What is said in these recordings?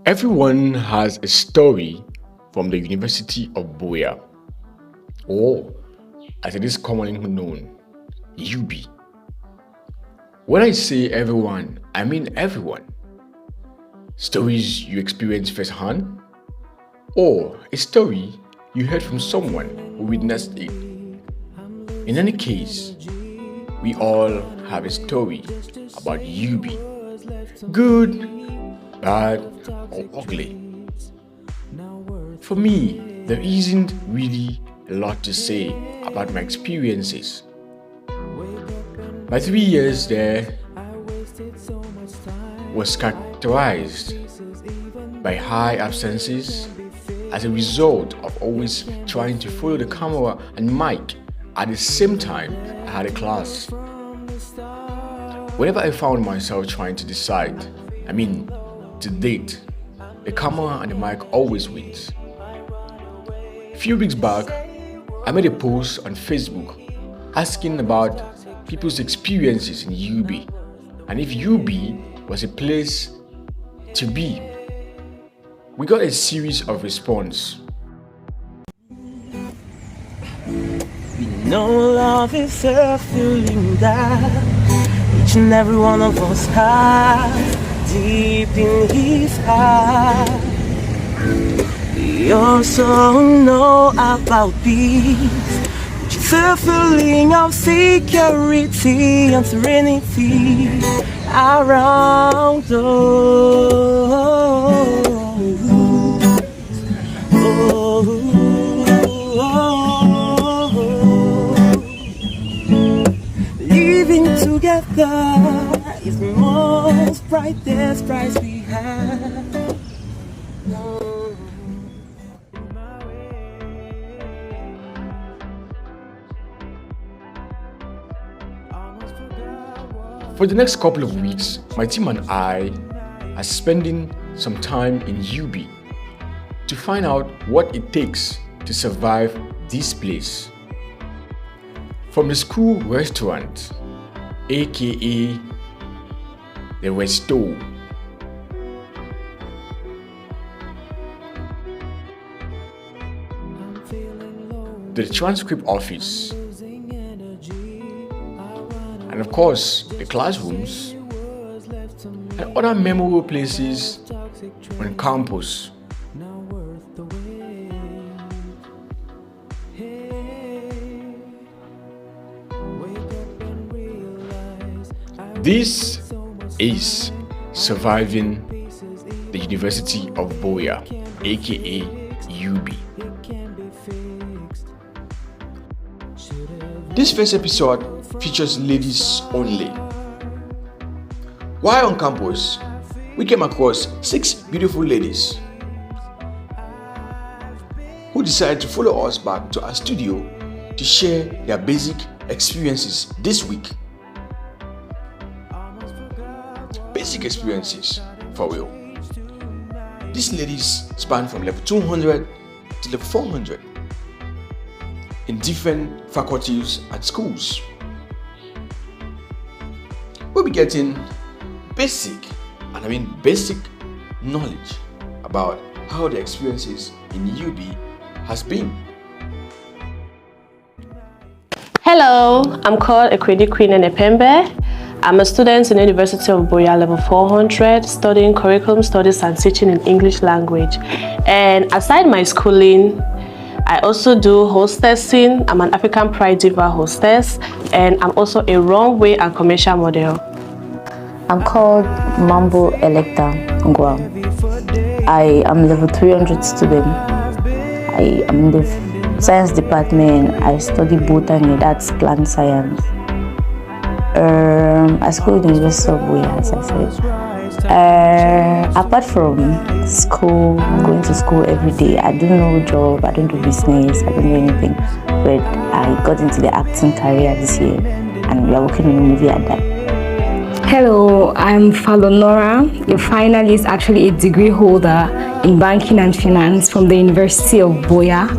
Everyone has a story from the University of Buea, or as it is commonly known, UB. When I say everyone, I mean everyone. Stories you experience firsthand, or a story you heard from someone who witnessed it. In any case, we all have a story about UB. Good, bad, or ugly. For me, there isn't really a lot to say about my experiences. My 3 years there was characterized by high absences as a result of always trying to follow the camera and mic at the same time I had a class. Whenever I found myself trying to decide, to date, the camera and the mic always wins. A few weeks back, I made a post on Facebook asking about people's experiences in UB and if UB was a place to be. We got a series of response. We know love is a feeling that each and every one of us has deep in his heart. We also know about peace, which is a feeling of security and serenity around us. Living together is the most brightest prize we have. For the next couple of weeks, my team and I are spending some time in UB to find out what it takes to survive this place. From the school restaurant, aka the Resto, to the transcript office, and of course the classrooms and other memorable places on campus. This is surviving the University of Buea, aka UB. This first episode features ladies only. While on campus, we came across 6 beautiful ladies who decided to follow us back to our studio to share their basic experiences this week. Basic experiences, for real. These ladies span from level 200 to level 400 in different faculties and schools. We'll be getting basic knowledge about how the experiences in UB has been. Hello, I'm called Ekwedi Queen Epembe. I'm a student in the University of Buea level 400, studying curriculum studies and teaching in English language. And aside my schooling, I also do hostessing. I'm an African Pride Diva hostess, and I'm also a runway and commercial model. I'm called Mambo Electa Ngwa. I am level 300 student. I am in the science department. I study botany, that's plant science. I school in the University of Buea, as I said. Apart from school, going to school every day, I do no job, I don't do business, I don't do anything. But I got into the acting career this year, and we are working on a movie at that. Hello, I'm Falonora, a finalist, actually a degree holder in banking and finance from the University of Buea.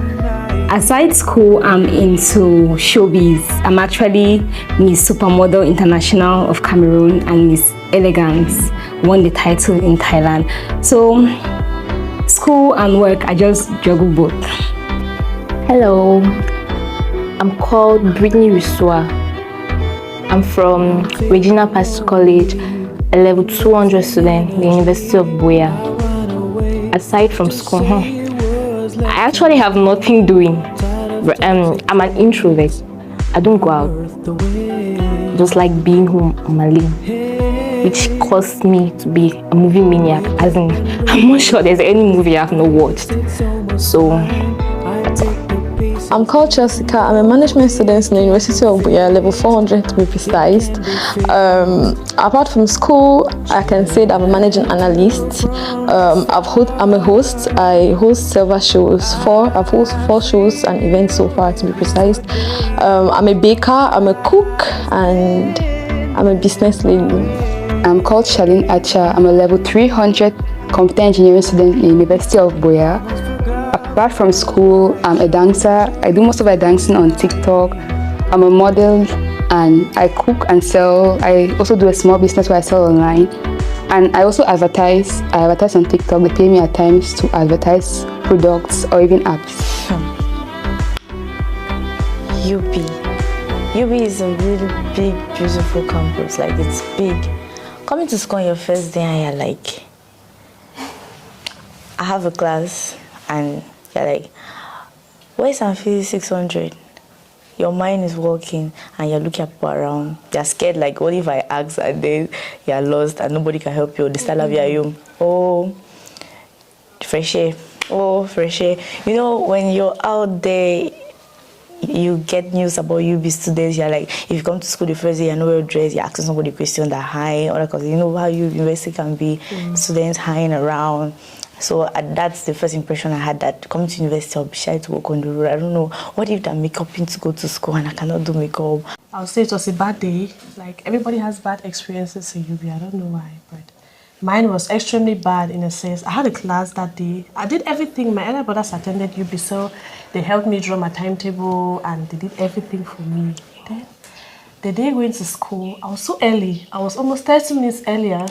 Aside school, I'm into showbiz. I'm actually Miss Supermodel International of Cameroon and Miss Elegance, won the title in Thailand. So school and work, I just juggle both. Hello, I'm called Brittany Risua. I'm from Regina Pacis College, a level 200 student in the University of Buea. Aside from school, I actually have nothing doing. I'm an introvert. I don't go out. Just like being home on my lane, which caused me to be a movie maniac. As in, I'm not sure there's any movie I've not watched. So, that's all. I'm called Jessica. I'm a management student in the University of Buea, level 400 to be precise. Apart from school, I can say that I'm a managing analyst. I'm a host. I host several shows. I've hosted 4 shows and events so far to be precise. I'm a baker, I'm a cook, and I'm a business lady. I'm called Charlene Acha. I'm a level 300 computer engineering student in the University of Buea. Apart from school, I'm a dancer. I do most of my dancing on TikTok. I'm a model and I cook and sell. I also do a small business where I sell online. And I also advertise. I advertise on TikTok. They pay me at times to advertise products or even apps. UB is a really big, beautiful campus. Like, it's big. Coming to school on your first day and you're like, I have a class, and you're like, where's Amphi 600? Your mind is working and you're looking at people around. You're scared, like, what if I ask and then you're lost and nobody can help you? They start laughing you. Oh, fresh air. Oh, fresh air. You know, when you're out there, you get news about UB students. You're like, if you come to school the first day, you're not well dressed, you're asking somebody a question that high, or because you know how university can be, students hanging around. So that's the first impression I had, that coming to university, I'll be shy to walk on the road. I don't know, what if I'm makeup in to go to school and I cannot do makeup? I'll say it was a bad day. Like, everybody has bad experiences in UB. I don't know why, but mine was extremely bad in a sense. I had a class that day. I did everything. My elder brothers attended UB, so they helped me draw my timetable and they did everything for me. Then, the day going to school, I was so early. I was almost 30 minutes earlier.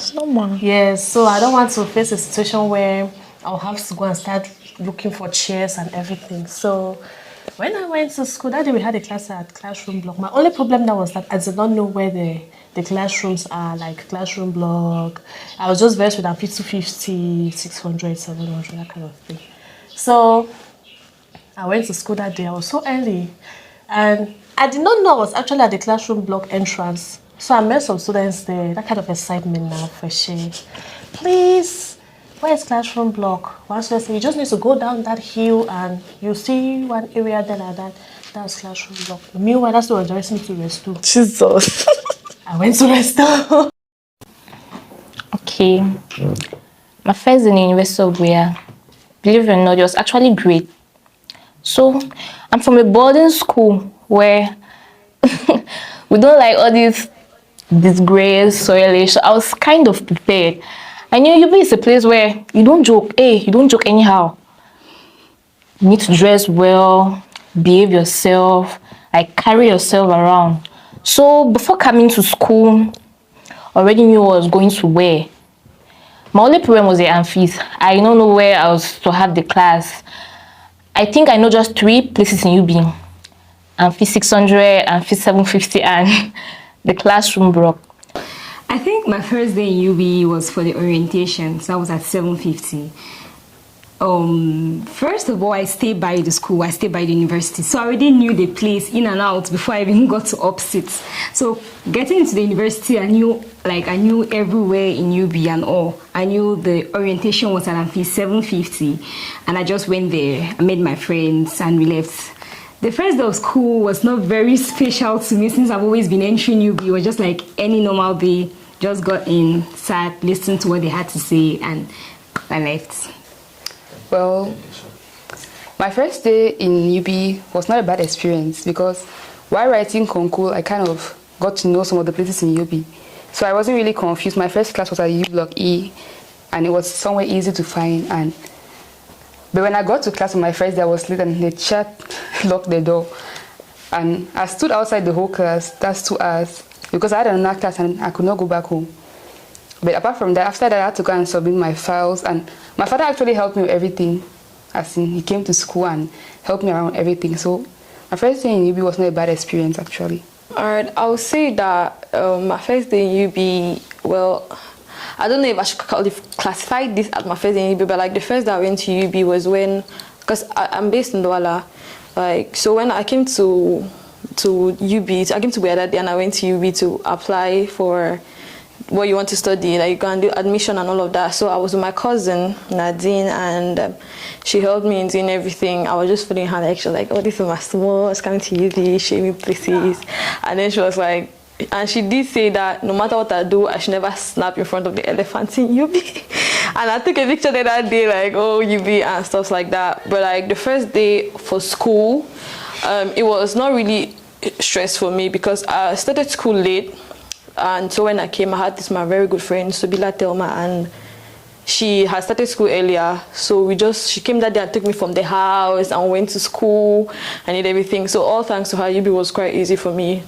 Yes, so I don't want to face a situation where I'll have to go and start looking for chairs and everything. So when I went to school, that day we had a class at Classroom Block. My only problem now was that I did not know where the classrooms are, like Classroom Block. I was just versed with P250, 600, 700, that kind of thing. So I went to school that day. I was so early. And I did not know I was actually at the Classroom Block entrance. So I met some students there. That kind of excitement now, for sure. Please, where is Classroom Block? One student said, you just need to go down that hill and you see one area there like that. That's Classroom Block. Meanwhile, that's what was me to Resto. Jesus. I went to Resto. Okay. My first day in the University of Buea, believe it or not, it was actually great. So, I'm from a boarding school where we don't like all these disgrace, soilish. So I was kind of prepared. I knew UB is a place where you don't joke. Hey, you don't joke anyhow. You need to dress well, behave yourself, like carry yourself around. So before coming to school, I already knew what I was going to wear. My only problem was the amphis. I don't know where I was to have the class. I think I know just 3 places in UB. Amphi 600, Amphi 750, and the Classroom Block. I think my first day in UB was for the orientation, so I was at 750. First of all, I stayed by the school, I stayed by the university, so I already knew the place in and out before I even got to opposites. So getting into the university, I knew everywhere in UB and all. I knew the orientation was at Amphi 750, and I just went there. I made my friends and we left. The first day of school was not very special to me since I've always been entering UB. It was just like any normal day. Just got in, sat, listened to what they had to say, and I left. Well, my first day in UB was not a bad experience because while writing Concours, I kind of got to know some of the places in UB. So I wasn't really confused. My first class was at U Block E, and it was somewhere easy to find. But when I got to class on my first day, I was late and the chat locked the door. And I stood outside the whole class, that's 2 hours, because I had another class and I could not go back home. But apart from that, after that, I had to go and submit my files. And my father actually helped me with everything. As in, he came to school and helped me around everything. So my first day in UB was not a bad experience, actually. Alright, I would say that my first day in UB, well, I don't know if I should classify this as my first day in UB, but like the first day I went to UB was when, because I'm based in Douala, like, so when I came to UB, I came to Boya that day and I went to UB to apply for what you want to study, like you can do admission and all of that. So I was with my cousin Nadine, and she helped me in doing everything. I was just feeling her like, she was like, oh, this is my small, it's coming to UB, show me places. And then she was like, and she did say that no matter what I do, I should never snap in front of the elephant in UB. And I took a picture there that day, like, oh, UB and stuff like that. But like the first day for school, it was not really stressful for me because I started school late. And so when I came, I had my very good friend, Subila Telma, and she had started school earlier. So she came that day and took me from the house and went to school and did everything. So all thanks to her, UB was quite easy for me.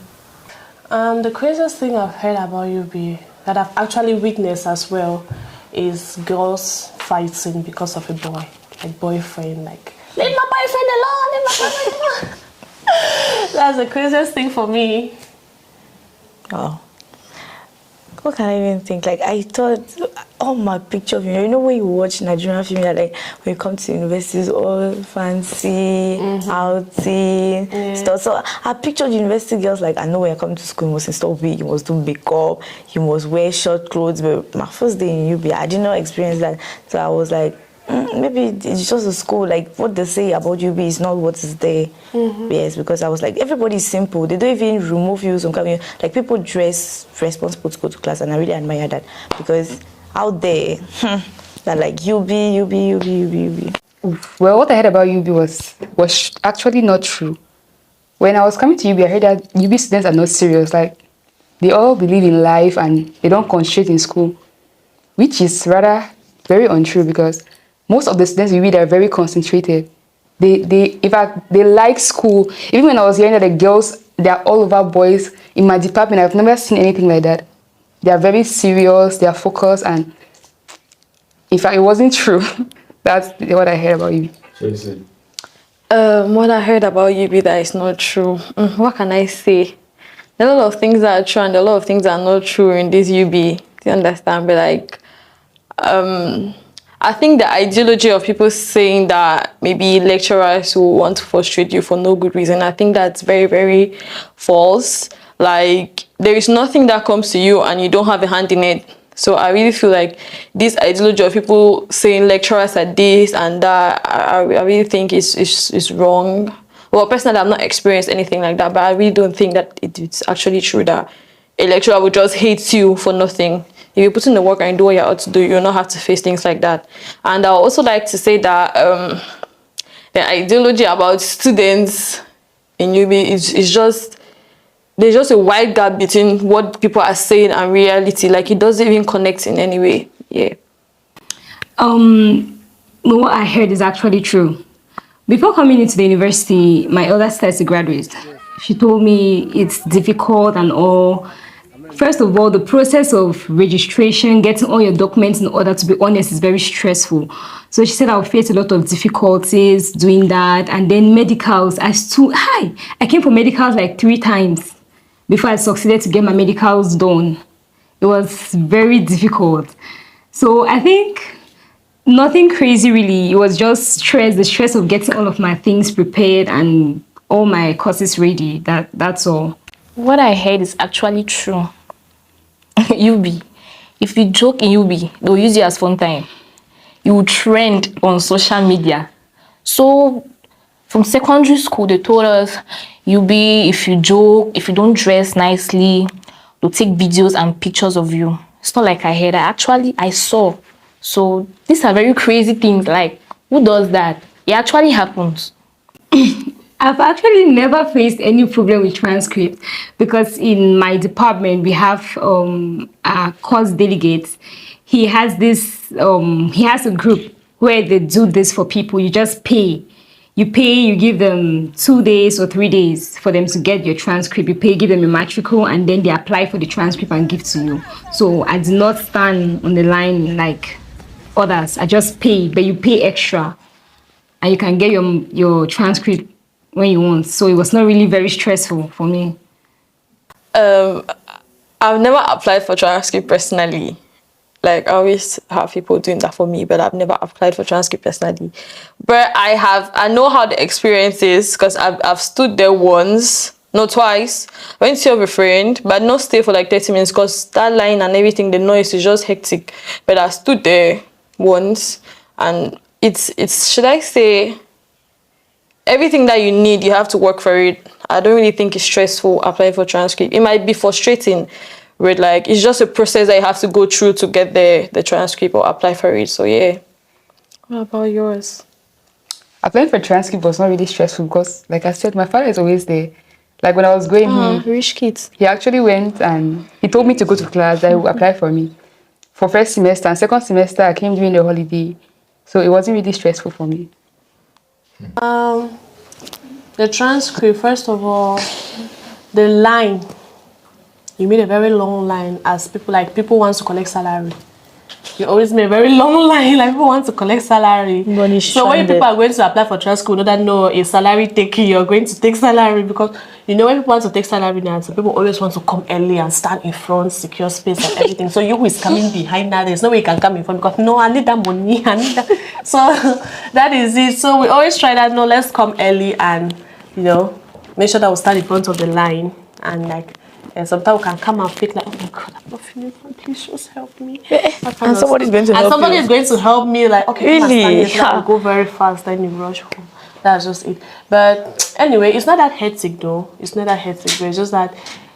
The craziest thing I've heard about UB that I've actually witnessed as well is girls fighting because of a boy, like boyfriend, like, leave my boyfriend alone, leave my boyfriend alone. That's the craziest thing for me. Oh. What can I even think? Like, I thought all my picture of you know when you watch Nigerian film, like when you come to universities, all fancy, outing, stuff. So I pictured university girls like, I know when you come to school, you must install wig, you must do makeup, you must wear short clothes. But my first day in UB, I did not experience that. So I was like, maybe it's just a school, like what they say about UB is not what is there. Yes, because I was like, everybody's simple. They don't even remove you some kind of, like people dress responsible to go to class, and I really admire that because out there, they're like UB. Well, what I heard about UB was actually not true. When I was coming to UB, I heard that UB students are not serious. Like, they all believe in life and they don't concentrate in school, which is rather very untrue because most of the students in UB are very concentrated. In fact, they like school. Even when I was hearing that the girls, they are all over boys in my department, I've never seen anything like that. They are very serious, they are focused, and in fact, it wasn't true. That's what I heard about UB. What I heard about UB that is not true. What can I say? There are a lot of things that are true and a lot of things that are not true in this UB. Do you understand? But like, I think the ideology of people saying that maybe lecturers will want to frustrate you for no good reason, I think that's very, very false. Like, there is nothing that comes to you and you don't have a hand in it. So I really feel like this ideology of people saying lecturers are this and that, I really think is wrong. Well, personally, I've not experienced anything like that, but I really don't think that it's actually true that a lecturer would just hate you for nothing. If you put in the work and do what you ought to do, you'll not have to face things like that. And I would also like to say that the ideology about students in UB is just, there's just a wide gap between what people are saying and reality. Like, it doesn't even connect in any way. Yeah. What I heard is actually true. Before coming into the university, my elder sister is a graduate. She told me it's difficult and all. First of all, the process of registration, getting all your documents in order, to be honest, is very stressful. So she said I would face a lot of difficulties doing that. And then medicals, I came for medicals like 3 times before I succeeded to get my medicals done. It was very difficult. So I think nothing crazy really. It was just stress, the stress of getting all of my things prepared and all my courses ready. That's all. What I heard is actually true. UB. If you joke in UB, they'll use you as fun time. You will trend on social media. So from secondary school, they told us, UB, if you joke, if you don't dress nicely, they'll take videos and pictures of you. It's not like I heard. I saw. So these are very crazy things. Like, who does that? It actually happens. I've actually never faced any problem with transcript because in my department we have a course delegate. He has a group where they do this for people. You just pay. you pay, you give them 2 days or 3 days for them to get your transcript. You pay, give them your matricle, and then they apply for the transcript and give to you. So I did not stand on the line like others. I just pay, but you pay extra, and you can get your transcript when you want. So it was not really very stressful for me. I've never applied for transcript personally. Like, I always have people doing that for me, but I've never applied for transcript personally. But I know how the experience is, because I've stood there once, no twice. I went to a friend, but not stay for like 30 minutes, because that line and everything, the noise is just hectic. But I stood there once, and it's should I say, everything that you need, you have to work for it. I don't really think it's stressful applying for transcript. It might be frustrating, with like, it's just a process that you have to go through to get the transcript or apply for it. So yeah. What about yours? Applying for transcript was not really stressful because, like I said, my father is always there. Like when I was going, rich kids. He actually went and he told me to go to class that he would apply for me for first semester, and second semester I came during the holiday, so it wasn't really stressful for me. The transcript, first of all, the line. You made a very long line, as people want to collect salary. You always made a very long line, like people want to collect salary. So when people are going to apply for transcript, you know that no, a salary taking, you're going to take salary, because you know when people want to take salary now, so people always want to come early and stand in front, secure space and everything. So you who is coming behind that, there's no way you can come in front, because no, I need that money, I need that. So that is it. So we always try that, no, let's come early and, you know, make sure that we stand in front of the line, and like, and sometimes we can come and fake like, oh my God, I'm not feeling fine, please just help me. And somebody's going to help you. And somebody is going to help me, like, okay, really? Like, go very fast, then you rush home. That's just it. But anyway, it's not that hectic though. It's not that hectic, but it's just that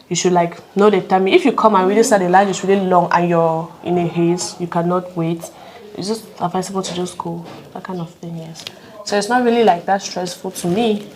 you should like know the time. If you come and really start the line is really long and you're in a haze, you cannot wait. It's just advisable to just go. That kind of thing, yes. So it's not really like that stressful to me.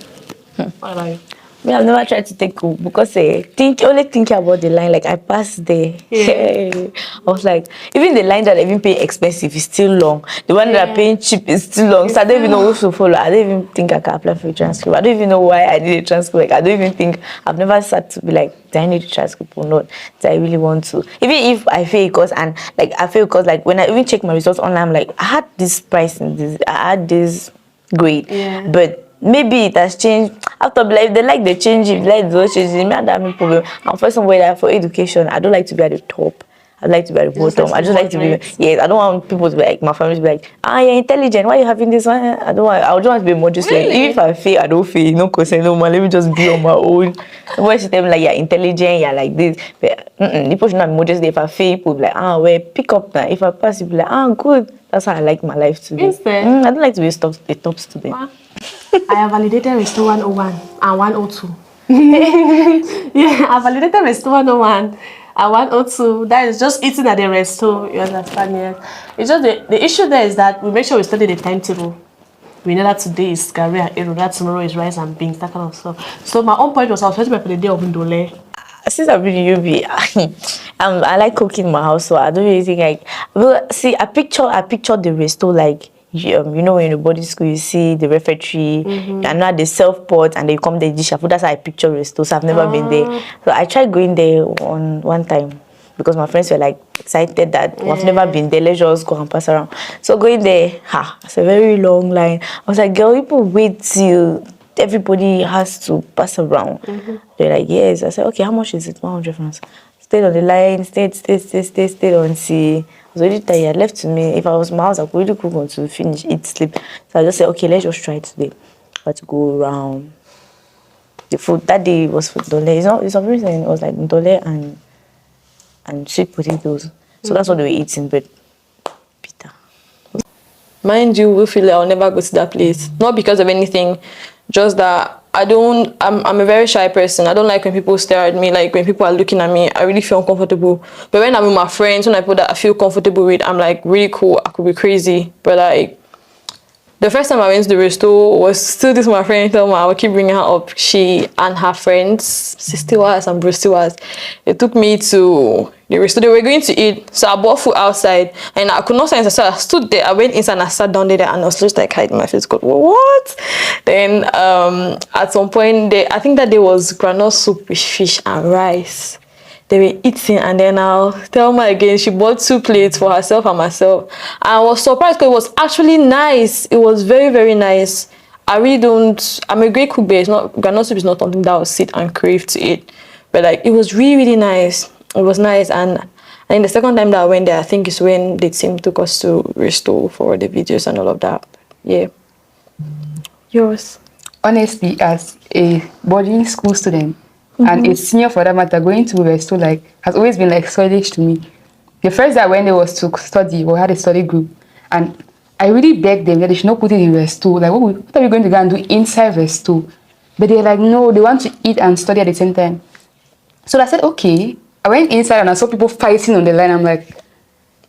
What about you? Me, I've never tried to take cool because only thinking about the line, like I passed there. Yeah. I was like, even the line that I even pay expensive is still long. The one that I pay cheap is still long. So I don't even know who to follow. I don't even think I can apply for a transcript. I don't even know why I need a transcript. Like, I don't even think, I've never sat to be like, do I need a transcript or not? Do I really want to? Even if I fail course, and like I fail course, like when I even check my results online, I'm like, I had this price in this, I had this grade, but maybe it has changed after life. They like the change it, like those changes. Me and that problem. I'm for somebody that for education, I don't like to be at the top. I like to be at the bottom. I just like to be. Yes, I don't want people to be like, my family to be like, you're intelligent. Why are you having this one? I don't want. I just want to be modest. Really? Like, even if I fail, I don't fail. No concern, no man. Let me just be on my own. When she tell me like you're intelligent, you're like this. But people should not be modest. If I fail, people be like, well, pick up now. If I pass, you be like, good. That's how I like my life to be. I don't like to be a top student. Wow. I have validated Resto 101 and 102. Yeah, I validated Resto 101 and 102. That is just eating at the resto. You understand? Yeah. It's just the issue there is that we make sure we study the timetable. We know that today is Gary and Ero, that tomorrow is rice and beans, that kind of stuff. So my own point was I was trying to for the day of Ndole. Since I've been in UB, I like cooking in my house, so I don't really think like. Well, see, I picture the resto like. You know, when you're in the boarding school, you see the refectory, and now the self-pot, and they come the dish food. That's how I picture resto. So I've never been there. So I tried going there one time because my friends were like excited that I've never been there. Let's just go and pass around. So going there, it's a very long line. I was like, girl, people wait till everybody has to pass around. They're like, yes. I said, okay, how much is it? 100 francs. Stayed on the line, stayed on see. I was already tired. Left to me. If I was in my house, I could really cook until finish, eat, sleep. So I just said, okay, let's just try it today. I had to go around. The food that day was for dole. It's some reason it was like dole and sweet potatoes. So that's what they were eating, but bitter. Mind you, we feel like I'll never go to that place. Not because of anything, just that I'm a very shy person. I don't like when people stare at me, like when people are looking at me, I really feel uncomfortable. But when I'm with my friends, when I put that I feel comfortable with, I'm like really cool, I could be crazy. But like, the first time I went to the resto was still this my friend Thelma. I will keep bringing her up. She and her friends, Sister Was and Bruce was. They took me to they were going to eat, so I bought food outside, and I could not stand, so I stood there. I went inside and I sat down there, and I was just like hiding my face. God, what? Then at some point, I think that there was granola soup with fish and rice. They were eating, and then I'll tell her again. She bought 2 plates for herself and myself. I was surprised because it was actually nice. It was very, very nice. I'm a great cook, but granola soup is not something that I would sit and crave to eat. But like, it was really, really nice. It was nice. And I think the second time that I went there, I think is when the team took us to Restore for the videos and all of that. Yeah. Yours? Honestly, as a boarding school student, and a senior for that matter, going to Restore like has always been like Swedish to me. The first day I went there was to study. We had a study group, and I really begged them that they should not put it in Restore. Like, what are we going to go and do inside Restore? But they're like, no, they want to eat and study at the same time. So I said, okay. I went inside and I saw people fighting on the line. I'm like,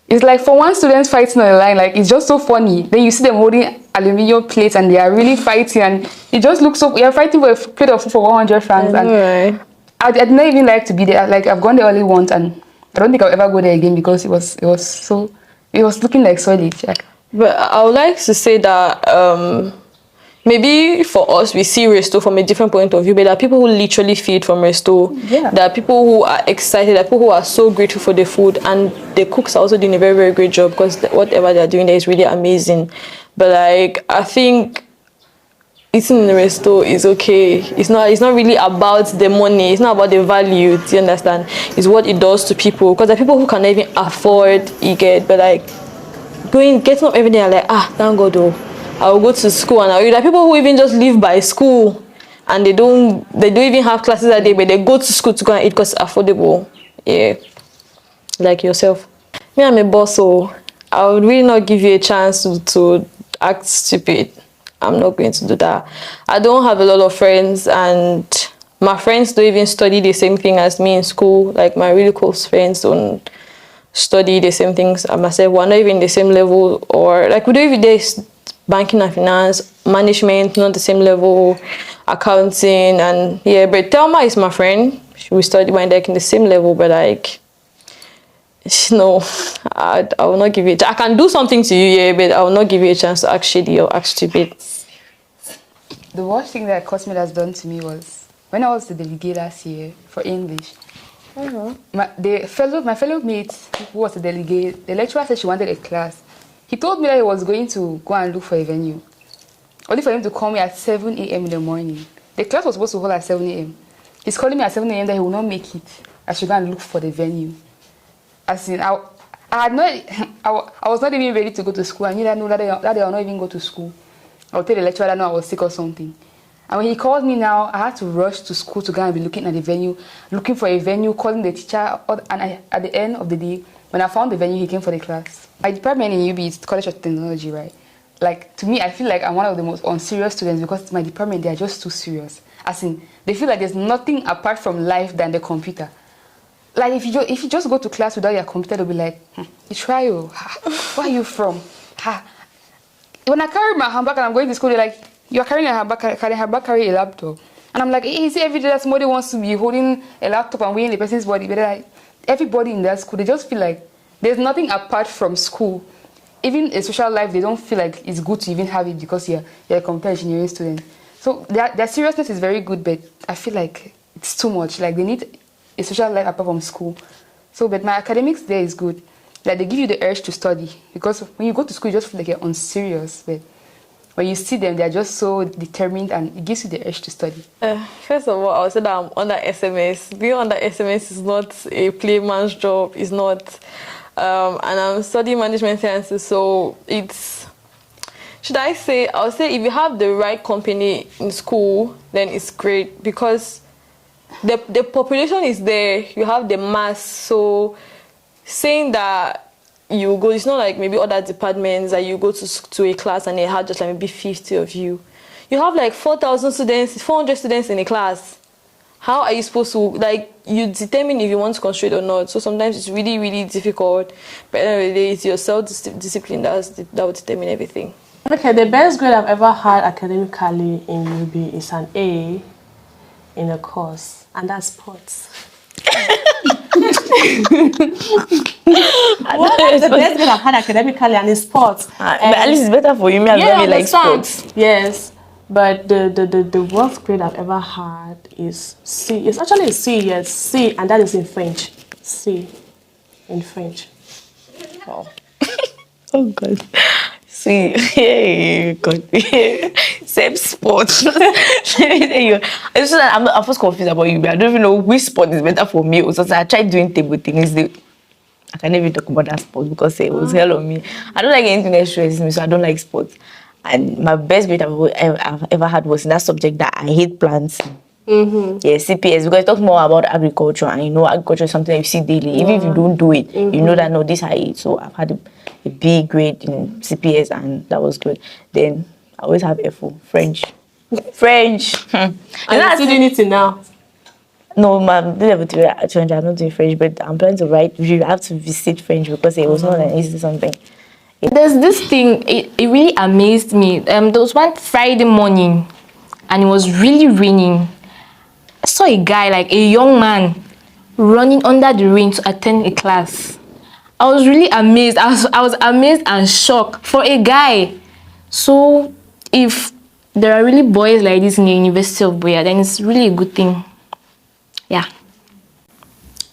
it's like for one student fighting on the line, like it's just so funny. Then you see them holding aluminium plates and they are really fighting, and it just looks so. You're fighting for a plate of food for 100 francs, and I'd not even like to be there. Like, I've gone there only once, and I don't think I'll ever go there again because it was looking like solid. Like. But I would like to say that maybe for us, we see Restore from a different point of view, but there are people who literally feed from Restore. Yeah. There are people who are excited, there are people who are so grateful for the food, and the cooks are also doing a very, very great job because whatever they're doing there is really amazing. But like, I think eating in the Restore is okay. It's not really about the money, it's not about the value, do you understand? It's what it does to people, because there are people who cannot even afford it, but like, getting up every day and like, thank God, I will go to school. And there are people who even just live by school and they don't even have classes that day, but they go to school to go and eat because it's affordable. Yeah, like yourself. Me, I'm a boss, so I would really not give you a chance to act stupid. I'm not going to do that. I don't have a lot of friends, and my friends don't even study the same thing as me in school. Like, my really close friends don't study the same things as myself. We're not even the same level, or like we don't even do banking and finance, management, not the same level, accounting, and yeah. But Thelma is my friend. We study when they're in the same level, but like, no, I will not give you. I can do something to you, yeah, but I will not give you a chance to act shady or act stupid. The worst thing that Cosmid has done to me was when I was the delegate last year for English. My fellow mate who was a delegate, the lecturer said she wanted a class. He told me that he was going to go and look for a venue, only for him to call me at 7 a.m. in the morning. The class was supposed to hold at 7 a.m. He's calling me at 7 a.m. that he will not make it. I should go and look for the venue. As in, I was not even ready to go to school. I knew that day I'll not even go to school. I'll tell the lecturer that I was sick or something. And when he called me now, I had to rush to school to go and be looking at the venue, looking for a venue, calling the teacher. And at the end of the day, when I found the venue, he came for the class. My department in UB is College of Technology, right? Like, to me, I feel like I'm one of the most unserious students because my department, they are just too serious. As in, they feel like there's nothing apart from life than the computer. Like, if you just go to class without your computer, they'll be like, you try, where are you from? When I carry my handbag and I'm going to school, they're like, you're carrying a handbag, carry a laptop. And I'm like, is it every day that somebody wants to be holding a laptop and weighing the person's body? But like, everybody in that school, they just feel like there's nothing apart from school. Even a social life, they don't feel like it's good to even have it because you're a computer engineering student. So their seriousness is very good, but I feel like it's too much. Like, they need a social life apart from school. So, but my academics there is good. Like, they give you the urge to study because when you go to school, you just feel like you're unserious. But when you see them, they're just so determined and it gives you the urge to study. First of all, I would say that I'm under SMS. Being under SMS is not a playman's job. It's not. And I'm studying management sciences, so it's, I would say if you have the right company in school, then it's great because the population is there, you have the mass, so saying that you go, it's not like maybe other departments that you go to a class and they have just like maybe 50 of you. You have like 4,000 students, 400 students in a class. How are you supposed to, like, you determine if you want to concentrate or not. So sometimes it's really, really difficult. But at the end of the day, it's your self-discipline that will determine everything. Okay, the best grade I've ever had academically in UB is an A in a course, and that's sports. That's the best grade I've had academically and in sports. But at least it's better for you. Me, I don't really like sports. Yes. But the worst grade I've ever had is C. It's actually a C, yes, C, and that is in French. C, in French. Wow. Oh God. See, hey, God. Same sport. Let me tell you. It's just that I'm first confused about you. I don't even know which sport is better for me. So I tried doing table tennis. I can't even talk about that sport because it was hell on me. I don't like anything that stresses me, so I don't like sports. And my best grade I've ever had was in that subject that I hate plants. Yeah, CPS, because it talks more about agriculture, and you know agriculture is something that you see daily. Even if you don't do it, you know that, no, this I eat. So I've had a big grade in CPS, and that was good. Then I always have FO, French. French. And you're still doing it now? No, I'm level 3 I'm not doing French, but I'm planning to write. You have to visit French because it was not an easy something. There's this thing, it really amazed me. There was one Friday morning, and it was really raining. I saw a guy, like a young man, running under the rain to attend a class. I was really amazed. I was amazed and shocked for a guy. So if there are really boys like this in the University of Buea, then it's really a good thing. Yeah.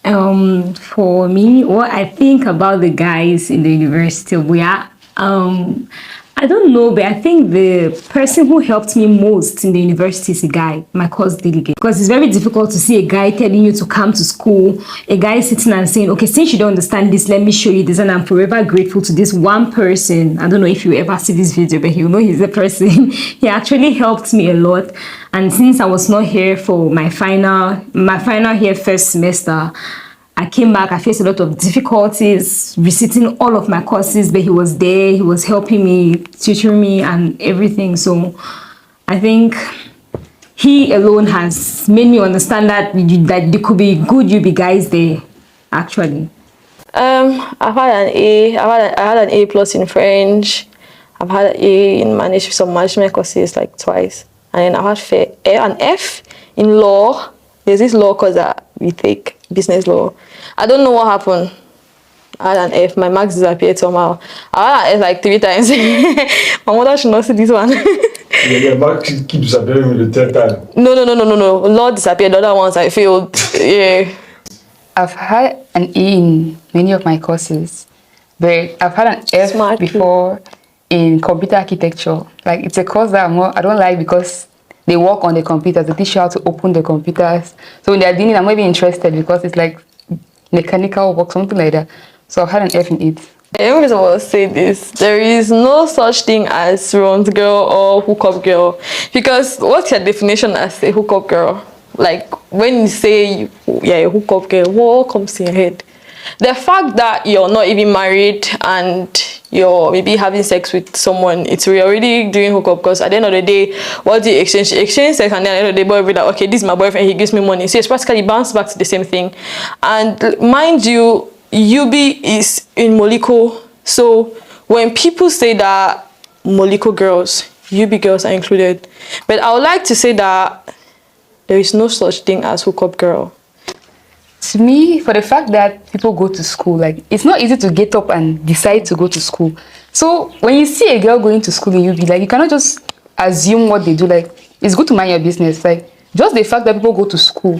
For me, what I think about the guys in the University of Buea, I don't know, but I think the person who helped me most in the university is a guy, my course delegate. Because it's very difficult to see a guy telling you to come to school, a guy sitting and saying, okay, since you don't understand this, let me show you this. And I'm forever grateful to this one person. I don't know if you ever see this video, but you know he's the person. He actually helped me a lot. And since I was not here for my final here first semester, I came back, I faced a lot of difficulties reciting all of my courses, but he was there, he was helping me, tutoring me and everything. So I think he alone has made me understand that there could be good UB guys there, actually. I've had an A, I had an A plus in French. I've had an A in some management courses like twice. And then I had an F in law. There's this law course that we take, business law. I don't know what happened. I had an F. My marks disappeared somehow. I had an F like 3 times. My mother should not see this one. Your marks keep disappearing with the 3rd time. No. Law disappeared. The other ones I failed. Yeah. I've had an E in many of my courses, but I've had an F before in computer architecture. Like, it's a course that I don't like because they work on the computers. They teach you how to open the computers. So when they're doing it, I'm not even interested because it's like mechanical work, something like that. So I've had an F in it. I always want to say this. There is no such thing as runs girl or hookup girl. Because what's your definition as a hookup girl? Like, when you say you're a hookup girl, what comes to your head? The fact that you're not even married and you're maybe having sex with someone, you're already doing hookup, because at the end of the day, what do you exchange? You exchange sex, and then at the end of the day, boy will be like, okay, this is my boyfriend, he gives me money. So it's practically bounced back to the same thing. And mind you, UB is in Moliko. So when people say that Moliko girls, UB girls are included. But I would like to say that there is no such thing as hookup girl. To me, for the fact that people go to school, like, it's not easy to get up and decide to go to school. So when you see a girl going to school in UB, like, you cannot just assume what they do. Like, it's good to mind your business. Like, just the fact that people go to school,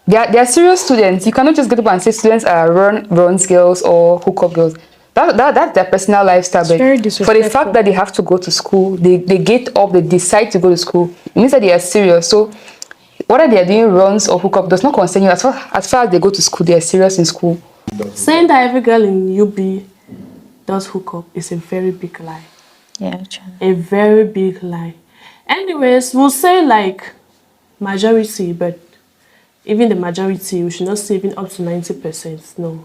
they are serious students. You cannot just get up and say students are runs girls or hookup girls. That's their personal lifestyle. But for the fact that they have to go to school, they get up, they decide to go to school, it means that they are serious. So whether they are doing runs or hookup does not concern you. As far as they go to school, they are serious in school. Saying that every girl in UB does hookup is a very big lie. Yeah, true. A very big lie. Anyways, we'll say like majority, but even the majority, we should not say even up to 90%. No.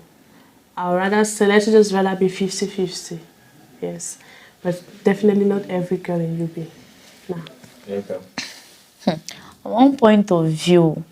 I would rather say, let's just rather be 50-50. Yes. But definitely not every girl in UB. Nah. Okay. One point of view,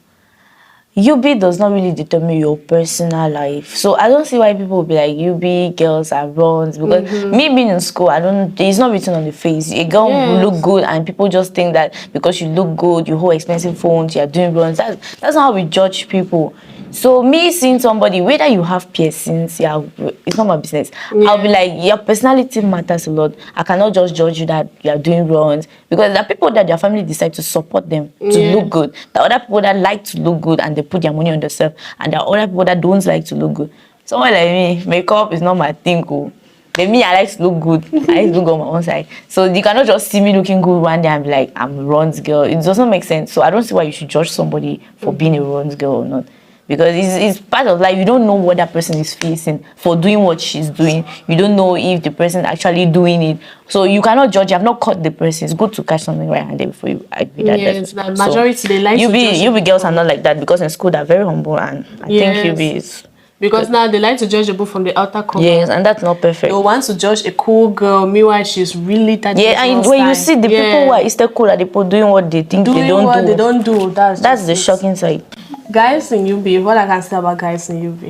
UB does not really determine your personal life. So I don't see why people will be like, UB girls are runs. Because me being in school, it's not written on the face. A girl will look good and people just think that because you look good, you hold expensive phones, you're doing runs. That's not how we judge people. So me seeing somebody, whether you have piercings, yeah, it's not my business. I'll be like, your personality matters a lot. I cannot just judge you that you are doing wrong, because there are people that their family decide to support them to look good. There are other people that like to look good and they put their money on themselves, and there are other people that don't like to look good. Someone like me, makeup is not my thing. But me, I like to look good. I like to look on my own side. So you cannot just see me looking good one day and be like, I'm a runs girl. It doesn't make sense. So I don't see why you should judge somebody for being a runs girl or not. Because it's part of life. You don't know what that person is facing for doing what she's doing. You don't know if the person is actually doing it. So you cannot judge. You have not caught the person. It's good to catch something right-handed before you agree that. Yes, like majority, they like to girls are not like that, because in school they're very humble, and I think you be is... Because now they like to judge a book from the outer cover. Yes, and that's not perfect. They want to judge a cool girl, meanwhile she's really that. Yeah, and when you see the people who are Easter cool, are the people doing what they think they don't do. That's the shocking side. Guys in UB, what I can say about guys in UB,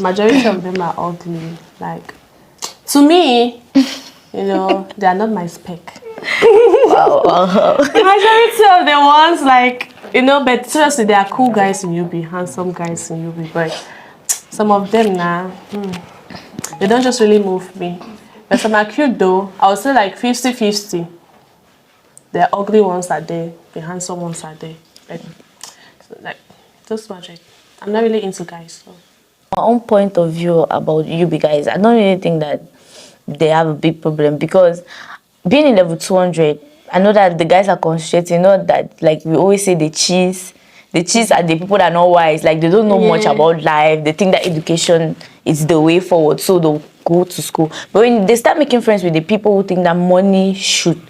majority of them are ugly. Like, to me, you know, they are not my spec. Wow. The majority of the ones, like, you know, but seriously, they are cool guys in UB, handsome guys in UB, but some of them now, they don't just really move me. But some are cute though. I would say like 50-50. The ugly ones are there, the handsome ones are there. But, so like, just magic. I'm not really into guys. So. My own point of view about UB guys, I don't really think that they have a big problem, because being in level 200, I know that the guys are concentrating, you know that, like we always say, the cheese are the people that are not wise. Like, they don't know much about life. They think that education is the way forward, so they'll go to school. But when they start making friends with the people who think that money should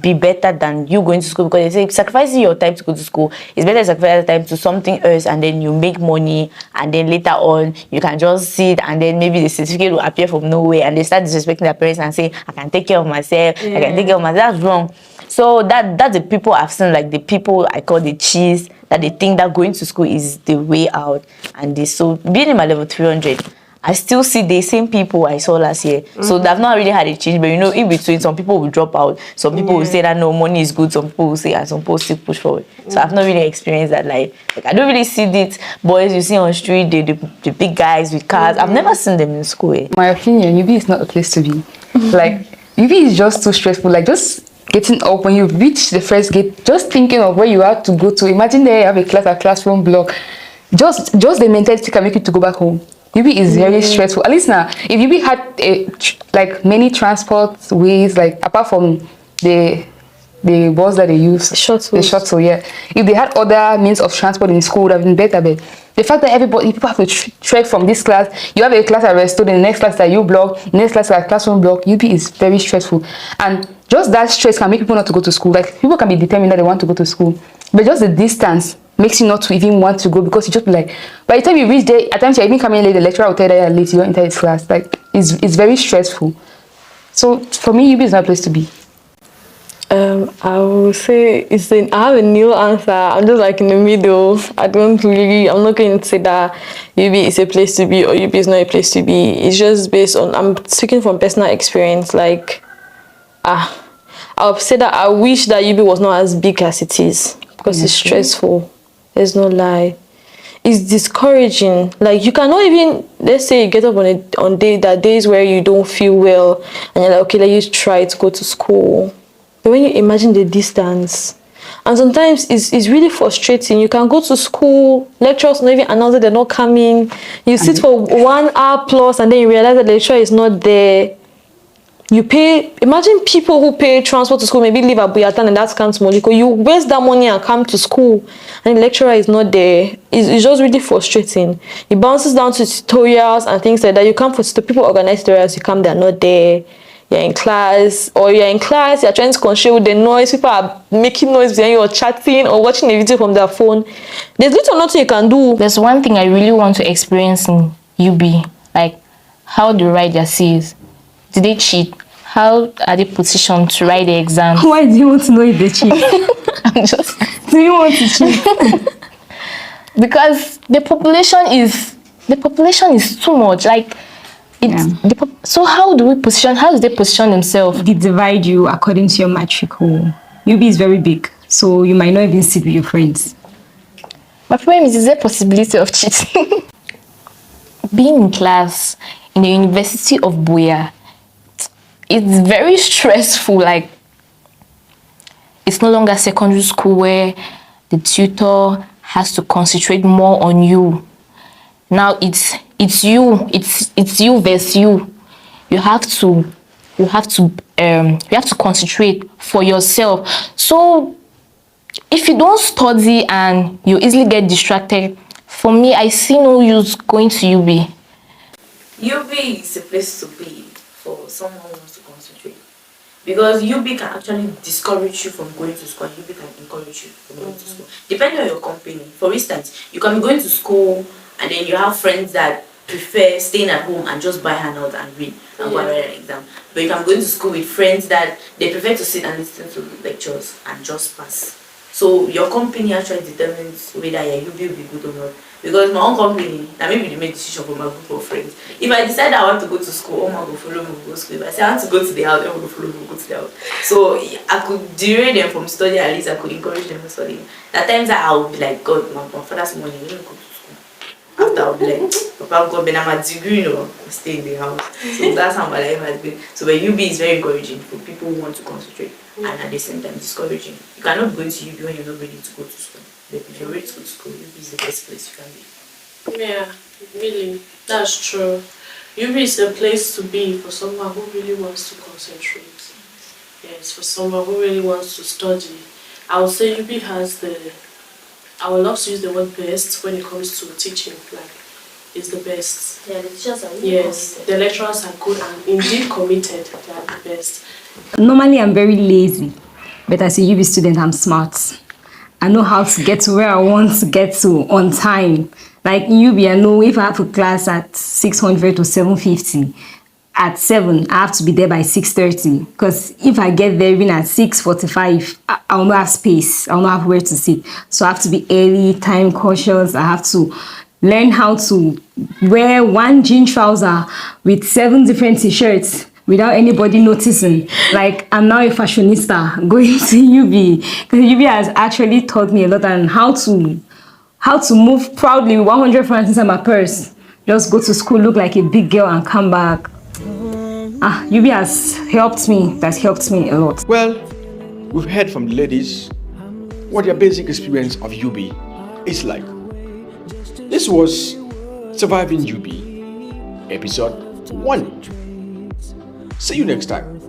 be better than you going to school, because they say sacrificing your time to go to school is better than sacrificing your time to something else, and then you make money, and then later on you can just sit, and then maybe the certificate will appear from nowhere, and they start disrespecting their parents and say, I can take care of myself, I can take care of myself. That's wrong. So that's the people I've seen, like the people I call the cheese, that they think that going to school is the way out. And so being in my level 300, I still see the same people I saw last year. So they've not really had a change, but you know, in between, some people will drop out, some people will say that no, money is good, some people will say, and some people still push forward. So I've not really experienced that life. Like, I don't really see these boys you see on the street, the big guys with cars. I've never seen them in school. My opinion, UB is not a place to be. Like, UB is just too stressful. Like, just getting up when you reach the first gate, just thinking of where you have to go to. Imagine they have a classroom block. Just the mentality can make you to go back home. UB is very stressful. At least now, if UB had like many transport ways, like apart from the bus that they use, the shuttle, yeah. If they had other means of transport in school, it would have been better. But the fact that people have to trek from this class, you have a class at a student, the next class at U block, the next class at classroom block, UB is very stressful. And just that stress can make people not to go to school. Like, people can be determined that they want to go to school, but just the distance makes you not to even want to go, because you just be like, by the time you reach there, at times you're even coming late, the lecturer will tell you that you're late, you don't enter his class. Like, it's very stressful. So for me, UB is not a place to be. I will say I have a new answer. I'm just like in the middle. I'm not going to say that UB is a place to be or UB is not a place to be. It's just based on, I'm speaking from personal experience. Like, I'll say that I wish that UB was not as big as it is, because it's stressful. There's no lie. It's discouraging. Like, you cannot even, let's say you get up on days where you don't feel well, and you're like, okay, let you try to go to school. But when you imagine the distance, and sometimes it's really frustrating. You can go to school, lecturers not even announce that they're not coming. You sit for 1 hour plus, and then you realize that the lecturer is not there. You pay, imagine people who pay transport to school, maybe live at Buyatan and that's Camps Moliko. You waste that money and come to school, and the lecturer is not there. It's just really frustrating. It bounces down to tutorials and things like that. You come for people organize tutorials, you come, they're not there. You're in class, you're trying to control the noise. People are making noise behind you, or chatting, or watching a video from their phone. There's little or nothing you can do. There's one thing I really want to experience in UB, like how they write their C's. Did they cheat? How are they positioned to write the exam? Why do you want to know if they cheat? Do you want to cheat? Because the population is too much. Like, so how do they position themselves? They divide you according to your matric. UB is very big, so you might not even sit with your friends. My problem is there possibility of cheating? Being in class in the University of Buea, it's very stressful. Like, it's no longer secondary school where the tutor has to concentrate more on you. Now it's you versus you. You have to concentrate for yourself. So if you don't study and you easily get distracted, for me, I see no use going to UB. UB is a place to be for someone who wants to concentrate. Because UB can actually discourage you from going to school, and UB can encourage you from going to school. Depending on your company. For instance, you can be going to school and then you have friends that prefer staying at home and just buy handouts and read and go and write an exam. But you can go to school with friends that they prefer to sit and listen to lectures and just pass. So your company actually determines whether your UB will be good or not. Because my own company, now maybe they make decision for my group of friends. If I decide I want to go to school, oh my go follow me, go to school. If I say I want to go to the house, everyone will follow me, go to the house. So I could derail them from studying, at least I could encourage them to study. At times I would be like, God, my father's money, let me go to school. After I would be like, Papa God, but I'm a degree, I stay in the house. So that's how my life has been. So but UB is very encouraging for people who want to concentrate and at the same time discouraging. You cannot go to UB when you're not ready to go to school. But if you're ready to go to school, UB is the best place you can be. Yeah, really, that's true. UB is a place to be for someone who really wants to concentrate. Yes, for someone who really wants to study. I would say UB has I would love to use the word best when it comes to teaching. Like, it's the best. Yeah, the teachers are really Yes, committed. the lecturers are good and indeed committed. They are the best. Normally, I'm very lazy, but as a UB student, I'm smart. I know how to get to where I want to get to on time. Like in UB, I know if I have a class at 600 to 750, at 7, I have to be there by 6:30. Because if I get there even at 6:45, I'll not have space. I'll not have where to sit. So I have to be early, time cautious. I have to learn how to wear one jean trouser with 7 different t-shirts without anybody noticing. Like, I'm now a fashionista going to UB. Because UB has actually taught me a lot on how to move proudly with 100 francs inside my purse. Just go to school, look like a big girl and come back. UB has helped me. That's helped me a lot. Well, we've heard from the ladies what their basic experience of UB is like. This was Surviving UB, episode 1. See you next time.